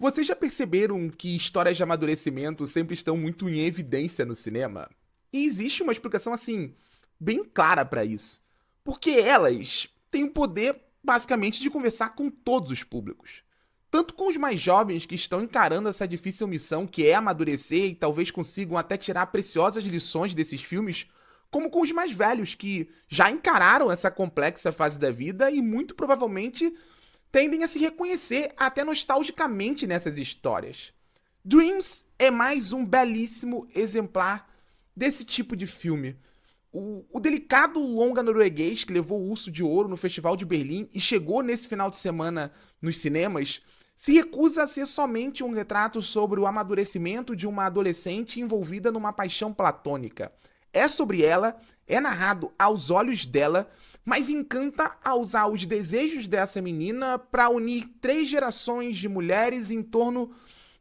Vocês já perceberam que histórias de amadurecimento sempre estão muito em evidência no cinema? E existe uma explicação assim, bem clara pra isso. Porque elas têm o poder, basicamente, de conversar com todos os públicos. Tanto com os mais jovens que estão encarando essa difícil missão que é amadurecer e talvez consigam até tirar preciosas lições desses filmes, como com os mais velhos que já encararam essa complexa fase da vida e muito provavelmente tendem a se reconhecer até nostalgicamente nessas histórias. Dreams é mais um belíssimo exemplar desse tipo de filme. O delicado longa norueguês que levou o Urso de Ouro no Festival de Berlim e chegou nesse final de semana nos cinemas se recusa a ser somente um retrato sobre o amadurecimento de uma adolescente envolvida numa paixão platônica. É sobre ela, é narrado aos olhos dela, mas encanta a usar os desejos dessa menina para unir 3 gerações de mulheres em torno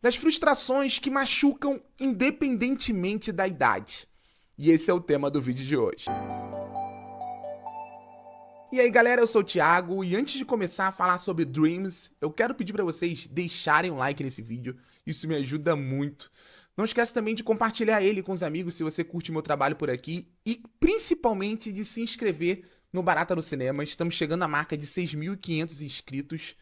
das frustrações que machucam independentemente da idade. E esse é o tema do vídeo de hoje. E aí galera, eu sou o Thiago e antes de começar a falar sobre Dreams, eu quero pedir para vocês deixarem um like nesse vídeo, isso me ajuda muito. Não esquece também de compartilhar ele com os amigos se você curte meu trabalho por aqui e principalmente de se inscrever no Barata no Cinema. Estamos chegando à marca de 6.500 inscritos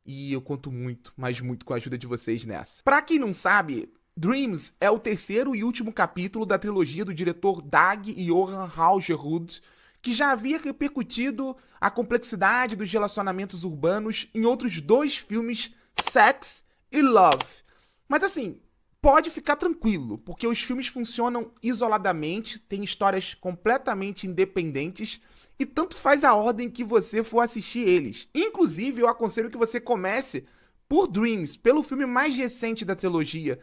e eu conto muito, mas muito com a ajuda de vocês nessa. Pra quem não sabe, Dreams é o terceiro e último capítulo da trilogia do diretor Dag Johan Haugerud, que já havia repercutido a complexidade dos relacionamentos urbanos em outros 2 filmes, Sex e Love. Mas assim, pode ficar tranquilo, porque os filmes funcionam isoladamente, têm histórias completamente independentes e tanto faz a ordem que você for assistir eles. Inclusive, eu aconselho que você comece por Dreams, pelo filme mais recente da trilogia,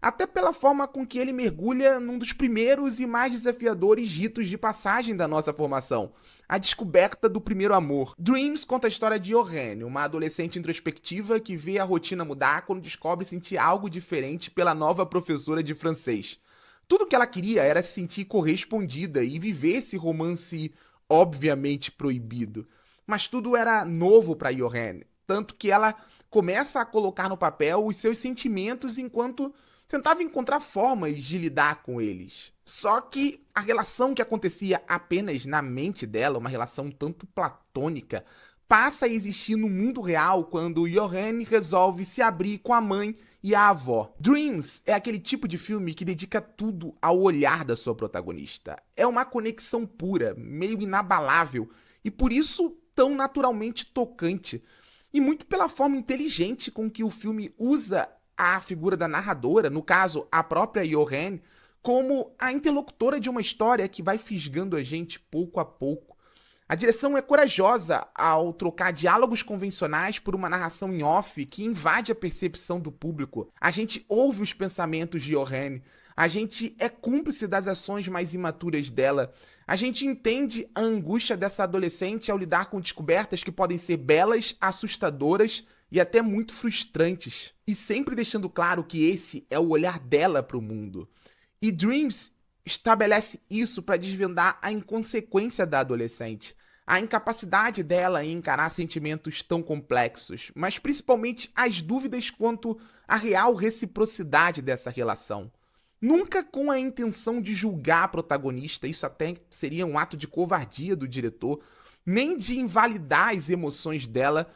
até pela forma com que ele mergulha num dos primeiros e mais desafiadores ritos de passagem da nossa formação, a descoberta do primeiro amor. Dreams conta a história de Johanne, uma adolescente introspectiva que vê a rotina mudar quando descobre sentir algo diferente pela nova professora de francês. Tudo que ela queria era se sentir correspondida e viver esse romance obviamente proibido. Mas tudo era novo para Johanne, tanto que ela começa a colocar no papel os seus sentimentos enquanto tentava encontrar formas de lidar com eles. Só que a relação que acontecia apenas na mente dela, uma relação tanto platônica, passa a existir no mundo real quando Johanne resolve se abrir com a mãe e a avó. Dreams é aquele tipo de filme que dedica tudo ao olhar da sua protagonista. É uma conexão pura, meio inabalável, e por isso tão naturalmente tocante. E muito pela forma inteligente com que o filme usa a figura da narradora, no caso, a própria Johanne, como a interlocutora de uma história que vai fisgando a gente pouco a pouco. A direção é corajosa ao trocar diálogos convencionais por uma narração em off que invade a percepção do público. A gente ouve os pensamentos de Johanne, a gente é cúmplice das ações mais imaturas dela, a gente entende a angústia dessa adolescente ao lidar com descobertas que podem ser belas, assustadoras e até muito frustrantes, e sempre deixando claro que esse é o olhar dela para o mundo. E Dreams estabelece isso para desvendar a inconsequência da adolescente, a incapacidade dela em encarar sentimentos tão complexos, mas principalmente as dúvidas quanto à real reciprocidade dessa relação. Nunca com a intenção de julgar a protagonista, isso até seria um ato de covardia do diretor, nem de invalidar as emoções dela,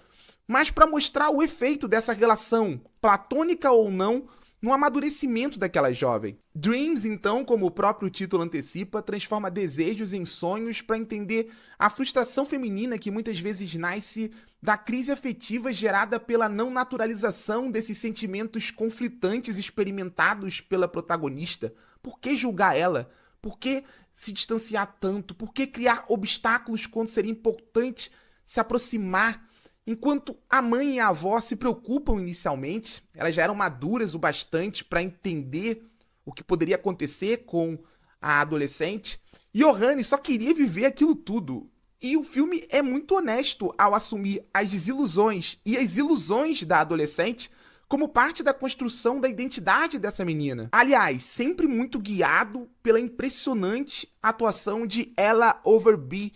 mas para mostrar o efeito dessa relação, platônica ou não, no amadurecimento daquela jovem. Dreams, então, como o próprio título antecipa, transforma desejos em sonhos para entender a frustração feminina que muitas vezes nasce da crise afetiva gerada pela não naturalização desses sentimentos conflitantes experimentados pela protagonista. Por que julgar ela? Por que se distanciar tanto? Por que criar obstáculos quando seria importante se aproximar? Enquanto a mãe e a avó se preocupam inicialmente, elas já eram maduras o bastante para entender o que poderia acontecer com a adolescente, Johanne só queria viver aquilo tudo. E o filme é muito honesto ao assumir as desilusões e as ilusões da adolescente como parte da construção da identidade dessa menina. Aliás, sempre muito guiado pela impressionante atuação de Ella Overby,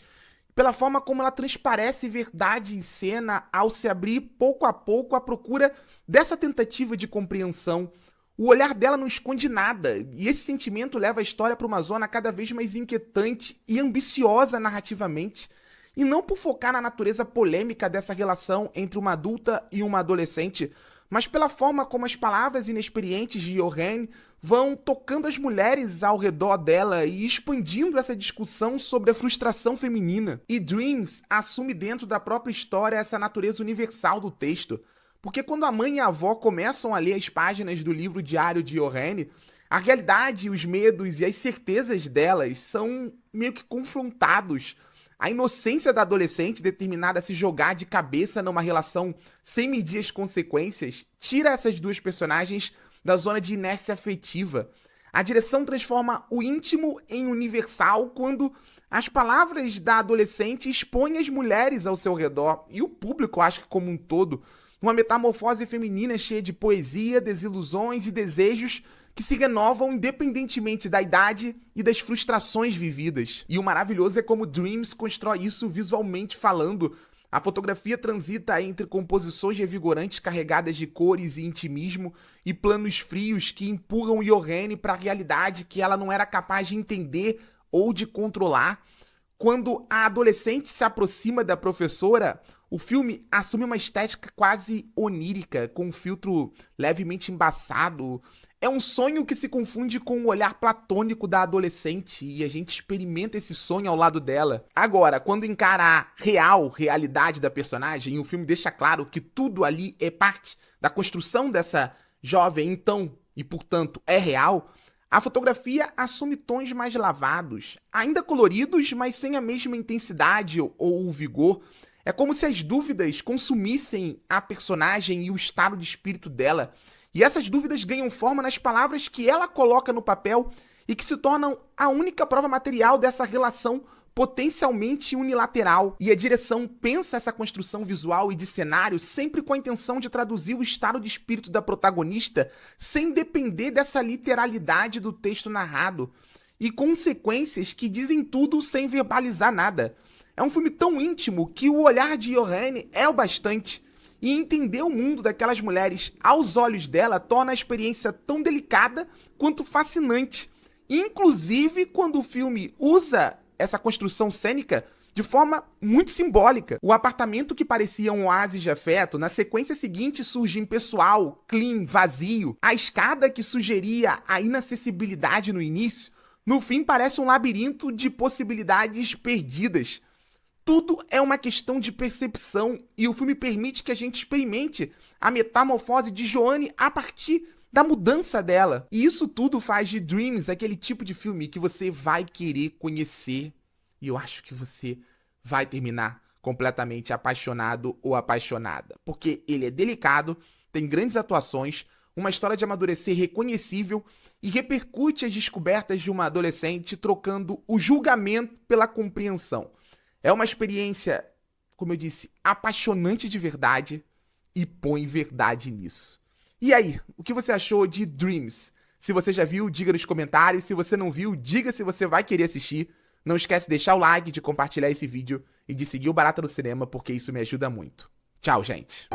pela forma como ela transparece verdade em cena ao se abrir pouco a pouco à procura dessa tentativa de compreensão. O olhar dela não esconde nada, e esse sentimento leva a história para uma zona cada vez mais inquietante e ambiciosa narrativamente, e não por focar na natureza polêmica dessa relação entre uma adulta e uma adolescente, mas pela forma como as palavras inexperientes de Johanne vão tocando as mulheres ao redor dela e expandindo essa discussão sobre a frustração feminina. E Dreams assume dentro da própria história essa natureza universal do texto, porque quando a mãe e a avó começam a ler as páginas do livro diário de Johanne, a realidade, os medos e as certezas delas são meio que confrontados. A inocência da adolescente determinada a se jogar de cabeça numa relação sem medir as consequências tira essas duas personagens da zona de inércia afetiva. A direção transforma o íntimo em universal quando as palavras da adolescente expõem as mulheres ao seu redor e o público, acho que como um todo, numa metamorfose feminina cheia de poesia, desilusões e desejos que se renovam independentemente da idade e das frustrações vividas. E o maravilhoso é como Dreams constrói isso visualmente falando. A fotografia transita entre composições revigorantes carregadas de cores e intimismo e planos frios que empurram Johanne para a realidade que ela não era capaz de entender ou de controlar. Quando a adolescente se aproxima da professora, o filme assume uma estética quase onírica, com um filtro levemente embaçado. É um sonho que se confunde com o olhar platônico da adolescente e a gente experimenta esse sonho ao lado dela. Agora, quando encara a realidade da personagem, o filme deixa claro que tudo ali é parte da construção dessa jovem, então, e portanto é real, a fotografia assume tons mais lavados, ainda coloridos, mas sem a mesma intensidade ou o vigor. É como se as dúvidas consumissem a personagem e o estado de espírito dela. E essas dúvidas ganham forma nas palavras que ela coloca no papel e que se tornam a única prova material dessa relação potencialmente unilateral. E a direção pensa essa construção visual e de cenário sempre com a intenção de traduzir o estado de espírito da protagonista sem depender dessa literalidade do texto narrado e consequências que dizem tudo sem verbalizar nada. É um filme tão íntimo que o olhar de Johanne é o bastante. E entender o mundo daquelas mulheres aos olhos dela torna a experiência tão delicada quanto fascinante. Inclusive quando o filme usa essa construção cênica de forma muito simbólica. O apartamento que parecia um oásis de afeto, na sequência seguinte surge impessoal, clean, vazio. A escada que sugeria a inacessibilidade no início, no fim parece um labirinto de possibilidades perdidas. Tudo é uma questão de percepção e o filme permite que a gente experimente a metamorfose de Johanne a partir da mudança dela. E isso tudo faz de Dreams aquele tipo de filme que você vai querer conhecer e eu acho que você vai terminar completamente apaixonado ou apaixonada. Porque ele é delicado, tem grandes atuações, uma história de amadurecer reconhecível e repercute as descobertas de uma adolescente trocando o julgamento pela compreensão. É uma experiência, como eu disse, apaixonante de verdade e põe verdade nisso. E aí, o que você achou de Dreams? Se você já viu, diga nos comentários. Se você não viu, diga se você vai querer assistir. Não esquece de deixar o like, de compartilhar esse vídeo e de seguir o Barata no Cinema, porque isso me ajuda muito. Tchau, gente!